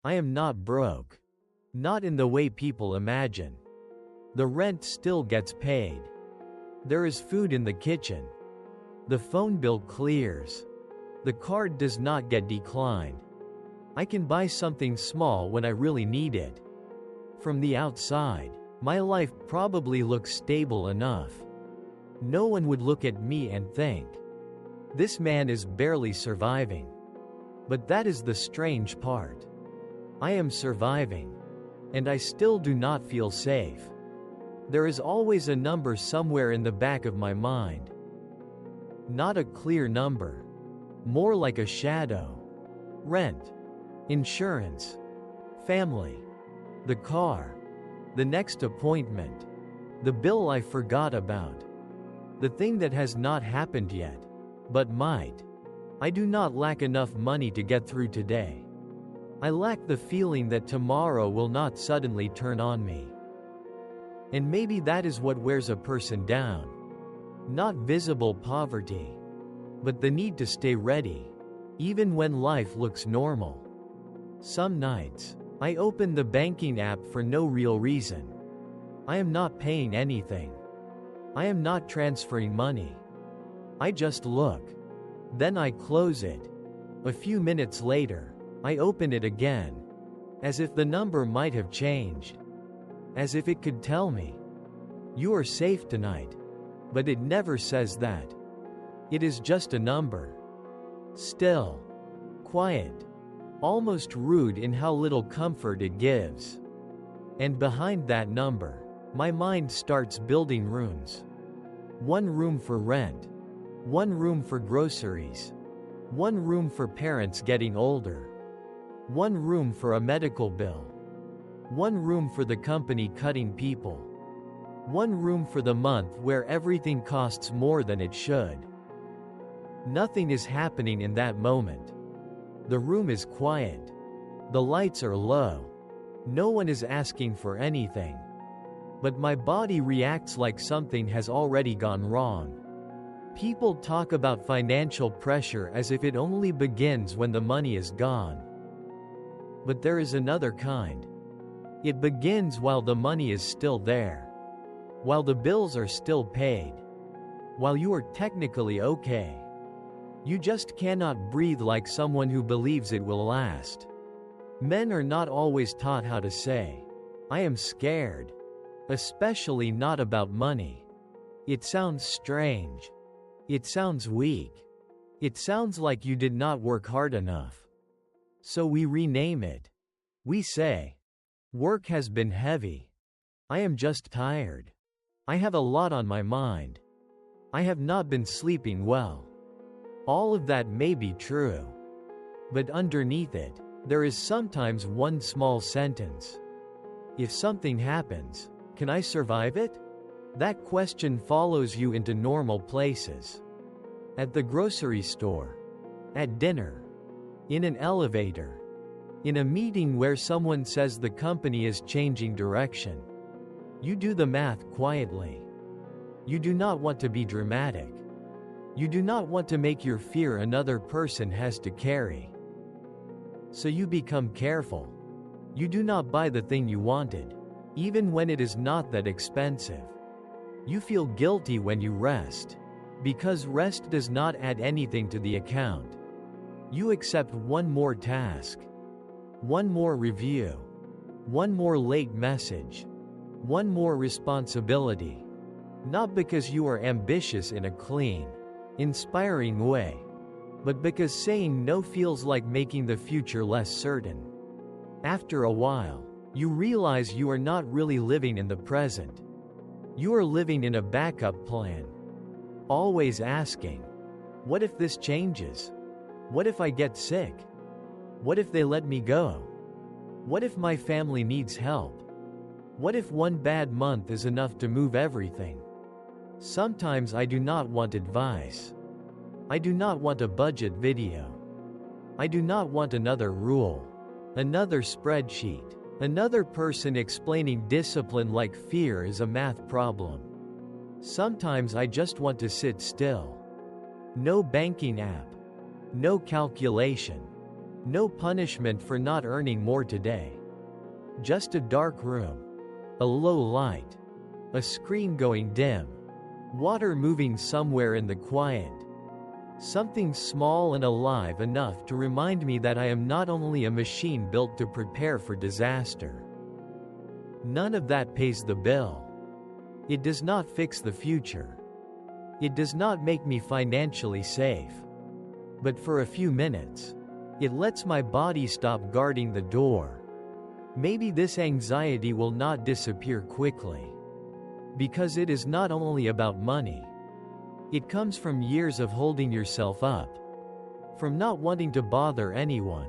I am not broke. Not in the way people imagine. The rent still gets paid. There is food in the kitchen. The phone bill clears. The card does not get declined. I can buy something small when I really need it. From the outside, my life probably looks stable enough. No one would look at me and think, "This man is barely surviving." But that is the strange part. I am surviving. And I still do not feel safe. There is always a number somewhere in the back of my mind. Not a clear number. More like a shadow. Rent. Insurance. Family. The car. The next appointment. The bill I forgot about. The thing that has not happened yet, but might. I do not lack enough money to get through today. I lack the feeling that tomorrow will not suddenly turn on me. And maybe that is what wears a person down. Not visible poverty, but the need to stay ready, even when life looks normal. Some nights, I open the banking app for no real reason. I am not paying anything. I am not transferring money. I just look. Then I close it. A few minutes later, I open it again. As if the number might have changed. As if it could tell me, "You are safe tonight." But it never says that. It is just a number. Still. Quiet. Almost rude in how little comfort it gives. And behind that number, my mind starts building rooms. One room for rent. One room for groceries. One room for parents getting older. One room for a medical bill. One room for the company cutting people. One room for the month where everything costs more than it should. Nothing is happening in that moment. The room is quiet. The lights are low. No one is asking for anything. But my body reacts like something has already gone wrong. People talk about financial pressure as if it only begins when the money is gone. But there is another kind. It begins while the money is still there. While the bills are still paid. While you are technically okay. You just cannot breathe like someone who believes it will last. Men are not always taught how to say, "I am scared." Especially not about money. It sounds strange. It sounds weak. It sounds like you did not work hard enough. So we rename it. We say, "Work has been heavy. I am just tired. I have a lot on my mind. I have not been sleeping well." All of that may be true. But underneath it, there is sometimes one small sentence. If something happens, can I survive it? That question follows you into normal places. At the grocery store. At dinner. In an elevator. In a meeting where someone says the company is changing direction. You do the math quietly. You do not want to be dramatic. You do not want to make your fear another person has to carry. So you become careful. You do not buy the thing you wanted, even when it is not that expensive. You feel guilty when you rest, because rest does not add anything to the account. You accept one more task, one more review, one more late message, one more responsibility. Not because you are ambitious in a clean, inspiring way, but because saying no feels like making the future less certain. After a while, you realize you are not really living in the present. You are living in a backup plan. Always asking, what if this changes? What if I get sick? What if they let me go? What if my family needs help? What if one bad month is enough to move everything? Sometimes I do not want advice. I do not want a budget video. I do not want another rule, another spreadsheet, another person explaining discipline like fear is a math problem. Sometimes I just want to sit still. No banking app. No calculation. No punishment for not earning more today. Just a dark room. A low light. A screen going dim. Water moving somewhere in the quiet. Something small and alive enough to remind me that I am not only a machine built to prepare for disaster. None of that pays the bill. It does not fix the future. It does not make me financially safe. But for a few minutes, it lets my body stop guarding the door. Maybe this anxiety will not disappear quickly. Because it is not only about money. It comes from years of holding yourself up. From not wanting to bother anyone.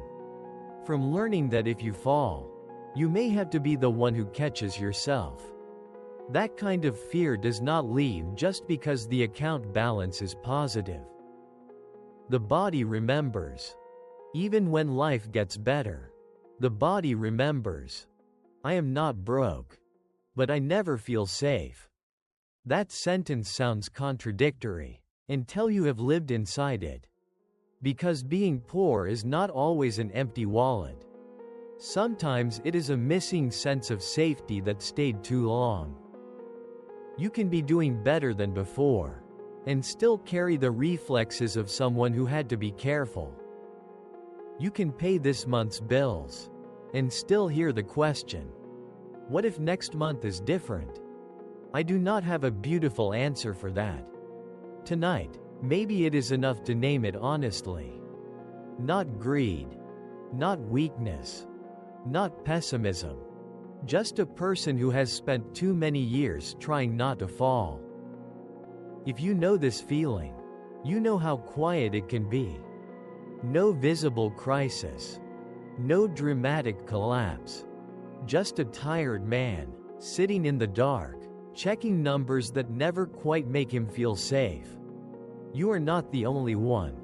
From learning that if you fall, you may have to be the one who catches yourself. That kind of fear does not leave just because the account balance is positive. The body remembers. Even when life gets better, the body remembers. I am not broke. But I never feel safe. That sentence sounds contradictory, until you have lived inside it. Because being poor is not always an empty wallet. Sometimes it is a missing sense of safety that stayed too long. You can be doing better than before, and still carry the reflexes of someone who had to be careful. You can pay this month's bills, and still hear the question, what if next month is different? I do not have a beautiful answer for that. Tonight, maybe it is enough to name it honestly. Not greed. Not weakness. Not pessimism. Just a person who has spent too many years trying not to fall. If you know this feeling, you know how quiet it can be. No visible crisis. No dramatic collapse. Just a tired man, sitting in the dark, checking numbers that never quite make him feel safe. You are not the only one.